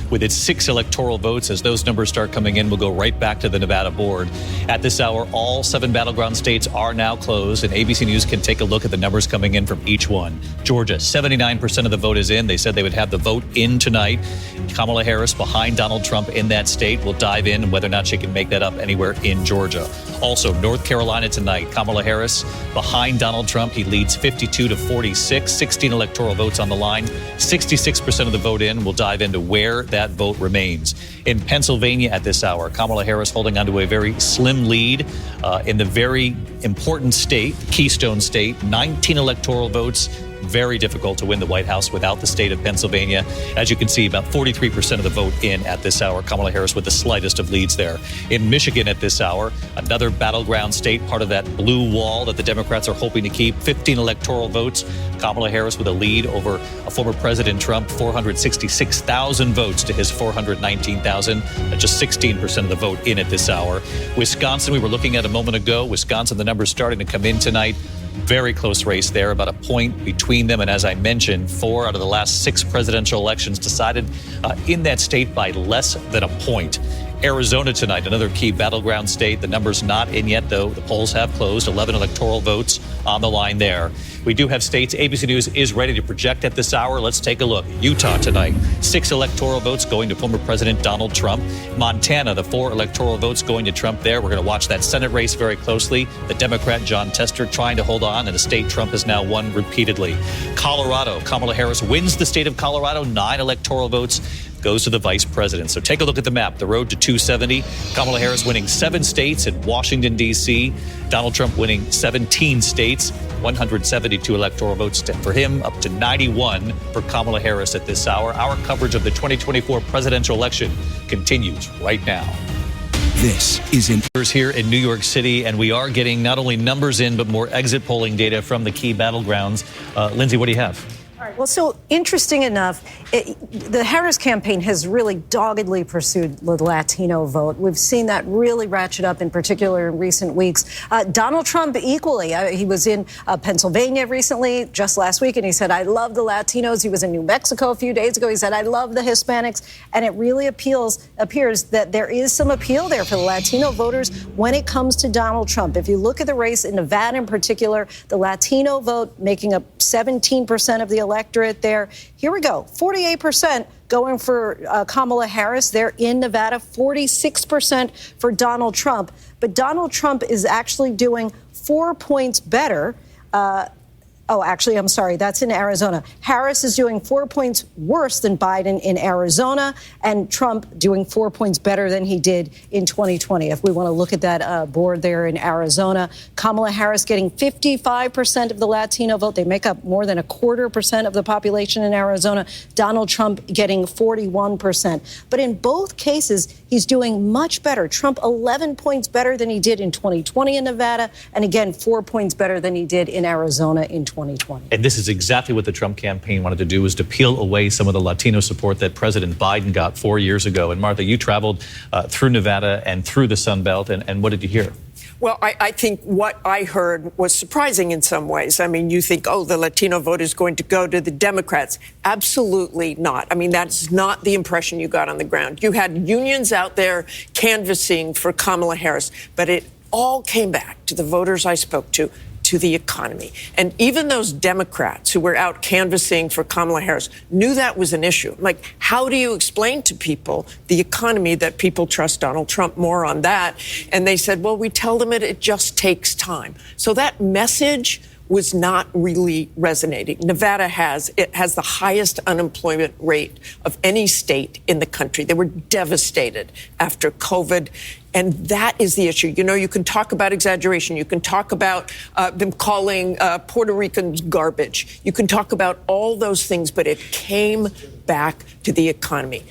with its 6 electoral votes. As those numbers start coming in, we'll go right back to the Nevada board. At this hour, all 7 battleground states are now closed, and ABC News can take a look at the numbers coming in from each one. Georgia, 79% of the vote is in. They said they would have the vote in tonight. Kamala Harris behind Donald Trump in that state. We'll dive in whether or not she can make that up anywhere in Georgia. Also, North Carolina tonight, Kamala Harris behind Donald Trump. He leads 52 to 46, 16 electoral votes on the line, 66% of the vote in. We'll dive into where that vote remains. In Pennsylvania at this hour, Kamala Harris holding onto a very slim lead in the very important state, Keystone State, 19 electoral votes. Very difficult to win the White House without the state of Pennsylvania. As you can see, about 43% of the vote in at this hour. Kamala Harris with the slightest of leads there. In Michigan at this hour, another battleground state, part of that blue wall that the Democrats are hoping to keep. 15 electoral votes. Kamala Harris with a lead over a former President Trump, 466,000 votes to his 419,000. Just 16% of the vote in at this hour. Wisconsin, we were looking at a moment ago. Wisconsin, the numbers starting to come in tonight. Very close race there, about a point between them. And as I mentioned, 4 out of the last 6 presidential elections decided in that state by less than a point. Arizona tonight, another key battleground state. The number's not in yet, though. The polls have closed. 11 electoral votes on the line there. We do have states. ABC News is ready to project at this hour. Let's take a look. Utah tonight, 6 electoral votes going to former President Donald Trump. Montana, the 4 electoral votes going to Trump there. We're going to watch that Senate race very closely. The Democrat Jon Tester trying to hold on in a state Trump has now won repeatedly. Colorado, Kamala Harris wins the state of Colorado. 9 electoral votes goes to the vice president. So take a look at the map. The road to 270. Kamala Harris winning 7 states in Washington, D.C. Donald Trump winning 17 states. 172 electoral votes for him, up to 91 for Kamala Harris at this hour. Our coverage of the 2024 presidential election continues right now. This is here in New York City, and we are getting not only numbers in, but more exit polling data from the key battlegrounds. Lindsay, what do you have? All right. Well, so interesting enough, the Harris campaign has really doggedly pursued the Latino vote. We've seen that really ratchet up, in particular in recent weeks. Donald Trump equally. He was in Pennsylvania recently, just last week, and he said, I love the Latinos. He was in New Mexico a few days ago. He said, I love the Hispanics. And it really appears that there is some appeal there for the Latino voters when it comes to Donald Trump. If you look at the race in Nevada in particular, the Latino vote making up 17% of the electorate there. Here we go. 48% going for Kamala Harris there in Nevada, 46% for Donald Trump. But Donald Trump is actually doing 4 points better. I'm sorry, that's in Arizona. Harris is doing 4 points worse than Biden in Arizona, and Trump doing 4 points better than he did in 2020. If we want to look at that board there in Arizona, Kamala Harris getting 55% of the Latino vote. They make up more than 0.25% of the population in Arizona. Donald Trump getting 41%. But in both cases, he's doing much better. Trump 11 points better than he did in 2020 in Nevada, and again, 4 points better than he did in Arizona in 2020. And this is exactly what the Trump campaign wanted to do, was to peel away some of the Latino support that President Biden got 4 years ago. And Martha, you traveled through Nevada and through the Sun Belt, and what did you hear? Well, I think what I heard was surprising in some ways. I mean, you think, the Latino vote is going to go to the Democrats. Absolutely not. I mean, that's not the impression you got on the ground. You had unions out there canvassing for Kamala Harris, but it all came back to the voters I spoke to the economy. And even those Democrats who were out canvassing for Kamala Harris knew that was an issue. Like, how do you explain to people the economy that people trust Donald Trump more on that? And they said, well, we tell them it just takes time. So that message was not really resonating. Nevada has the highest unemployment rate of any state in the country. They were devastated after COVID. And that is the issue. You know, you can talk about exaggeration. You can talk about them calling Puerto Ricans garbage. You can talk about all those things, but it came back to the economy.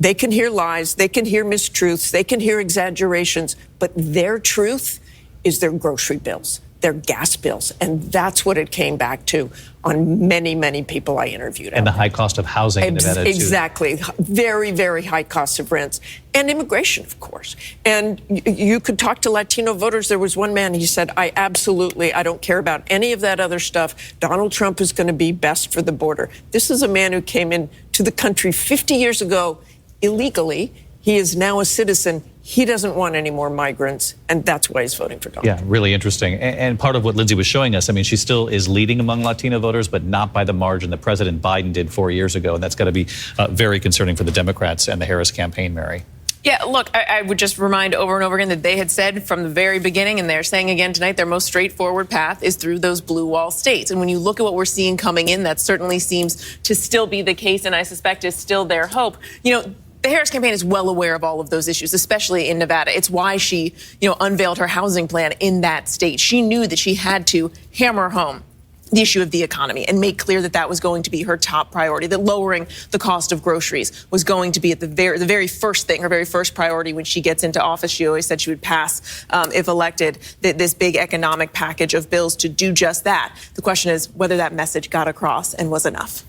They can hear lies. They can hear mistruths. They can hear exaggerations. But their truth is their grocery bills, their gas bills. And that's what it came back to on many, many people I interviewed. And the high cost of housing in Nevada, too. Exactly. Very, very high costs of rents. And immigration, of course. And you could talk to Latino voters. There was one man, he said, I don't care about any of that other stuff. Donald Trump is going to be best for the border. This is a man who came in to the country 50 years ago illegally. He is now a citizen. He doesn't want any more migrants, and that's why he's voting for Donald Trump. Yeah, really interesting. And part of what Lindsay was showing us, I mean, she still is leading among Latino voters, but not by the margin that President Biden did 4 years ago. And that's got to be very concerning for the Democrats and the Harris campaign, Mary. Yeah, look, I would just remind over and over again that they had said from the very beginning, and they're saying again tonight, their most straightforward path is through those blue wall states. And when you look at what we're seeing coming in, that certainly seems to still be the case, and I suspect is still their hope. You know, the Harris campaign is well aware of all of those issues, especially in Nevada. It's why she, unveiled her housing plan in that state. She knew that she had to hammer home the issue of the economy and make clear that that was going to be her top priority, that lowering the cost of groceries was going to be at the very first thing, her very first priority when she gets into office. She always said she would pass, if elected, this big economic package of bills to do just that. The question is whether that message got across and was enough.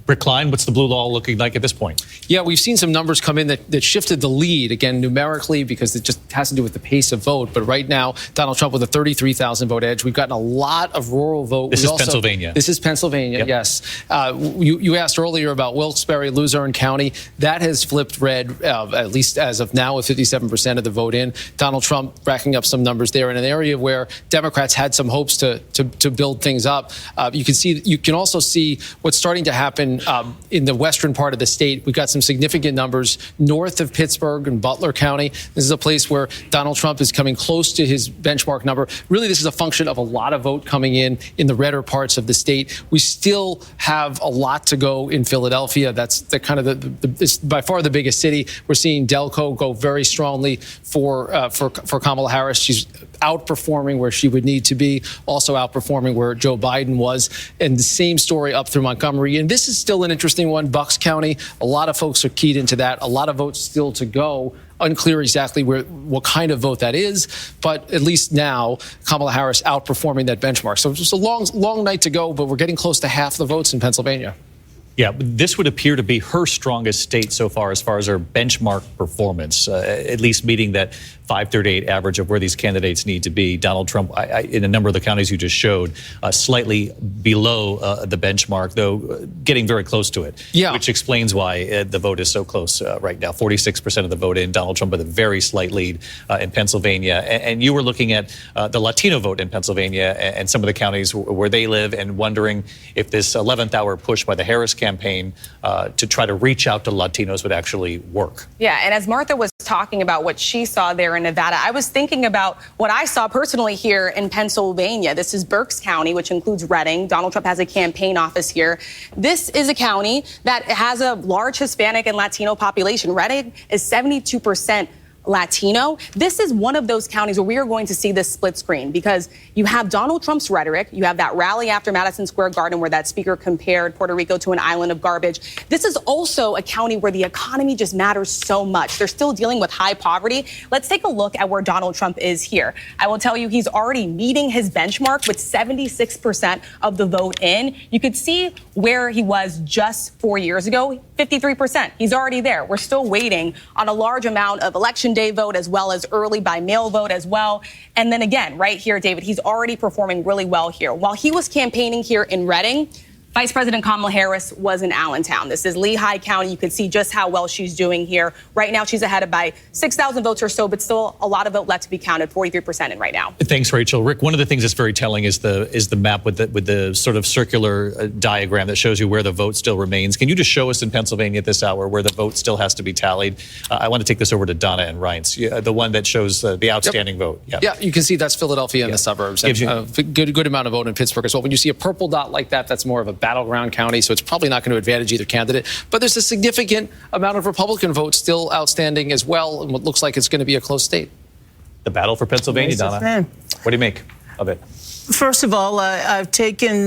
Rick Klein, what's the blue wall looking like at this point? Yeah, we've seen some numbers come in that shifted the lead, again, numerically, because it just has to do with the pace of vote. But right now, Donald Trump with a 33,000 vote edge. We've gotten a lot of rural vote. This is Pennsylvania. This is Pennsylvania, yep. Yes. You asked earlier about Wilkes-Barre, Luzerne County. That has flipped red, at least as of now, with 57% of the vote in. Donald Trump racking up some numbers there in an area where Democrats had some hopes to build things up. You can also see what's starting to happen in the western part of the state. We've got some significant numbers north of Pittsburgh and Butler County. This is a place where Donald Trump is coming close to his benchmark number. Really, this is a function of a lot of vote coming in the redder parts of the state. We still have a lot to go in Philadelphia. That's it's by far the biggest city. We're seeing Delco go very strongly for Kamala Harris. She's outperforming where she would need to be, also outperforming where Joe Biden was. And the same story up through Montgomery. And this is still an interesting one. Bucks County, a lot of folks are keyed into that. A lot of votes still to go. Unclear exactly what kind of vote that is, but at least now Kamala Harris outperforming that benchmark. So it's just a long night to go, but we're getting close to half the votes in Pennsylvania. Yeah, this would appear to be her strongest state so far as her benchmark performance, at least meeting that 538 average of where these candidates need to be. Donald Trump, in a number of the counties you just showed, slightly below the benchmark, though getting very close to it, which explains why the vote is so close right now. 46% of the vote in, Donald Trump with a very slight lead in Pennsylvania. And you were looking at the Latino vote in Pennsylvania and some of the counties where they live and wondering if this 11th hour push by the Harris campaign to try to reach out to Latinos would actually work. Yeah, and as Martha was talking about what she saw there in Nevada, I was thinking about what I saw personally here in Pennsylvania. This is Berks County, which includes Reading. Donald Trump has a campaign office here. This is a county that has a large Hispanic and Latino population. Reading is 72% Latino. This is one of those counties where we are going to see this split screen because you have Donald Trump's rhetoric. You have that rally after Madison Square Garden where that speaker compared Puerto Rico to an island of garbage. This is also a county where the economy just matters so much. They're still dealing with high poverty. Let's take a look at where Donald Trump is here. I will tell you he's already meeting his benchmark with 76% of the vote in. You could see where he was just 4 years ago, 53%. He's already there. We're still waiting on a large amount of election day vote as well as early by mail vote as well. And then again, right here, David, he's already performing really well here. While he was campaigning here in Reading, Vice President Kamala Harris was in Allentown. This is Lehigh County. You can see just how well she's doing here. Right now, she's ahead by 6,000 votes or so, but still a lot of vote left to be counted, 43% in right now. Thanks, Rachel. Rick, one of the things that's very telling is the map with the sort of circular diagram that shows you where the vote still remains. Can you just show us in Pennsylvania at this hour where the vote still has to be tallied? I want to take this over to Donna and Reince, the one that shows the outstanding vote. Yeah, you can see that's Philadelphia and the suburbs. And a good amount of vote in Pittsburgh as well. When you see a purple dot like that, that's more of a battleground county, so it's probably not going to advantage either candidate. But there's a significant amount of Republican votes still outstanding as well, and what looks like it's going to be a close state. The battle for Pennsylvania, Donna. What do you make of it? First of all, I've taken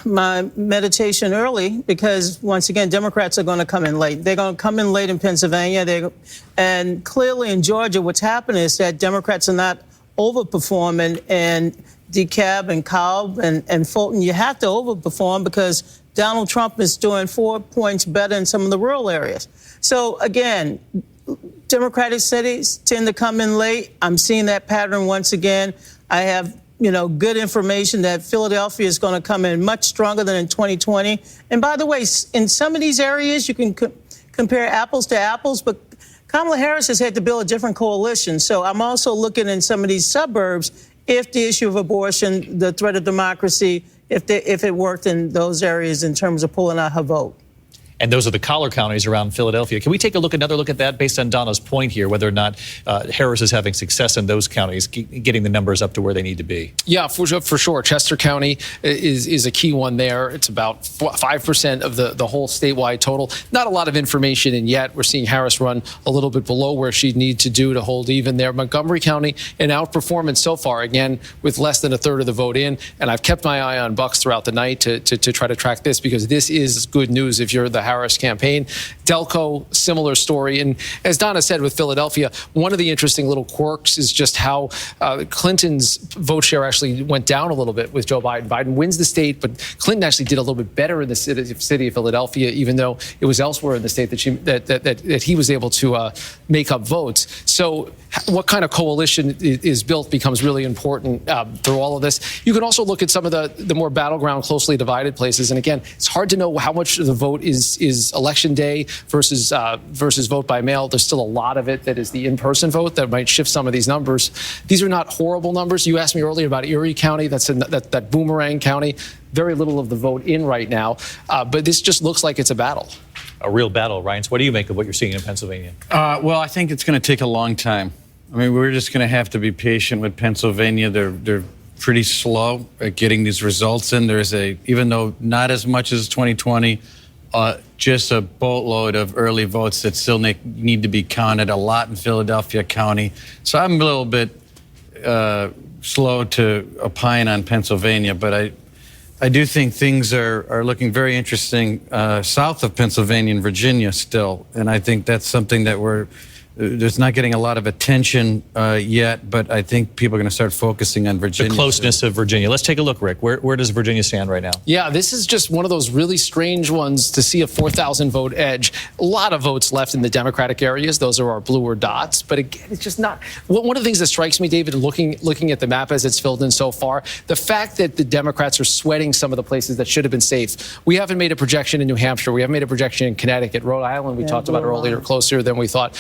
my meditation early because, once again, Democrats are going to come in late. They're going to come in late in Pennsylvania. And clearly in Georgia, what's happening is that Democrats are not overperforming, and DeKalb and Cobb and Fulton, you have to overperform because Donald Trump is doing 4 points better in some of the rural areas. So, again, Democratic cities tend to come in late. I'm seeing that pattern once again. I have, good information that Philadelphia is going to come in much stronger than in 2020. And by the way, in some of these areas, you can compare apples to apples, but Kamala Harris has had to build a different coalition. So I'm also looking in some of these suburbs, if the issue of abortion, the threat of democracy, if it worked in those areas in terms of pulling out her vote. And those are the collar counties around Philadelphia. Can we take another look at that based on Donna's point here, whether or not Harris is having success in those counties, getting the numbers up to where they need to be? Yeah, for sure. Chester County is a key one there. It's about 5% of the whole statewide total. Not a lot of information in yet. We're seeing Harris run a little bit below where she'd need to do to hold even there. Montgomery County, an outperformance so far, again, with less than a third of the vote in. And I've kept my eye on Bucks throughout the night to try to track this, because this is good news if you're the Harris campaign. Delco, similar story. And as Donna said with Philadelphia, one of the interesting little quirks is just how Clinton's vote share actually went down a little bit with Joe Biden. Biden wins the state, but Clinton actually did a little bit better in the city of Philadelphia, even though it was elsewhere in the state that he was able to make up votes. So what kind of coalition is built becomes really important through all of this. You can also look at some of the more battleground, closely divided places. And again, it's hard to know how much of the vote is election day versus vote by mail. There's still a lot of it that is the in-person vote that might shift some of these numbers. These are not horrible numbers. You asked me earlier about Erie County. That's that boomerang county. Very little of the vote in right now. But this just looks like it's a battle. A real battle, Ryan. So what do you make of what you're seeing in Pennsylvania? Well, I think it's going to take a long time. I mean, we're just going to have to be patient with Pennsylvania. They're pretty slow at getting these results in. There's even though not as much as 2020, just a boatload of early votes that still need to be counted, a lot in Philadelphia County. So I'm a little bit slow to opine on Pennsylvania, but I do think things are looking very interesting south of Pennsylvania and Virginia still. And I think that's something that there's not getting a lot of attention yet, but I think people are going to start focusing on Virginia. The closeness of Virginia. Let's take a look, Rick. Where does Virginia stand right now? Yeah, this is just one of those really strange ones to see a 4,000 vote edge. A lot of votes left in the Democratic areas. Those are our bluer dots. But again, it's just not. One of the things that strikes me, David, looking at the map as it's filled in so far, the fact that the Democrats are sweating some of the places that should have been safe. We haven't made a projection in New Hampshire. We haven't made a projection in Connecticut. Rhode Island, we talked about earlier, closer than we thought.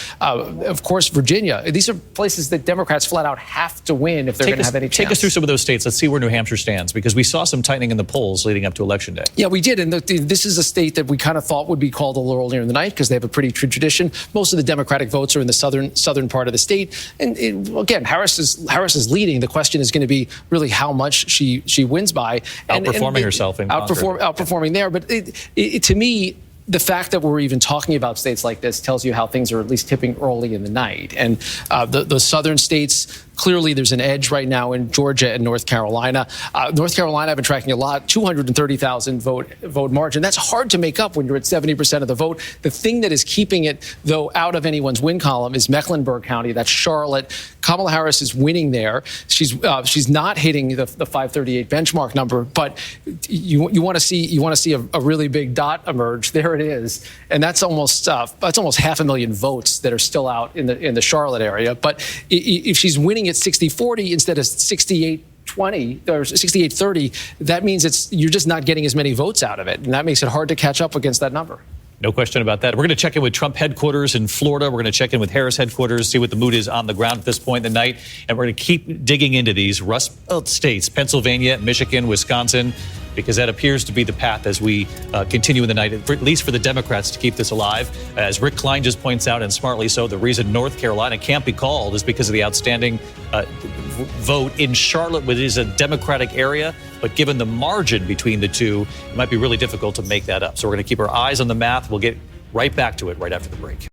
Of course, Virginia. These are places that Democrats flat out have to win if they're going to have any chance. Take us through some of those states. Let's see where New Hampshire stands, because we saw some tightening in the polls leading up to Election Day. Yeah, we did. And this is a state that we kind of thought would be called a little earlier in the night because they have a pretty tradition. Most of the Democratic votes are in the southern part of the state. And again, Harris is leading. The question is going to be really how much she wins by. Outperforming herself in outperforming there. But to me, the fact that we're even talking about states like this tells you how things are at least tipping early in the night. And the southern states, clearly there's an edge right now in Georgia and North Carolina. North Carolina, I've been tracking a lot, 230,000 vote margin. That's hard to make up when you're at 70% of the vote. The thing that is keeping it, though, out of anyone's win column is Mecklenburg County. That's Charlotte. Kamala Harris is winning there. She's not hitting the 538 benchmark number, but you want to see a really big dot emerge. There it is, and that's almost 500,000 votes that are still out in the Charlotte area. But if she's winning at 60-40 instead of 68-20 or 68-30, that means you're just not getting as many votes out of it, and that makes it hard to catch up against that number. No question about that. We're going to check in with Trump headquarters in Florida. We're going to check in with Harris headquarters, see what the mood is on the ground at this point in the night. And we're going to keep digging into these Rust Belt states, Pennsylvania, Michigan, Wisconsin, because that appears to be the path as we continue in the night, at least for the Democrats to keep this alive. As Rick Klein just points out, and smartly so, the reason North Carolina can't be called is because of the outstanding vote in Charlotte, which is a Democratic area. But given the margin between the two, it might be really difficult to make that up. So we're going to keep our eyes on the math. We'll get right back to it right after the break.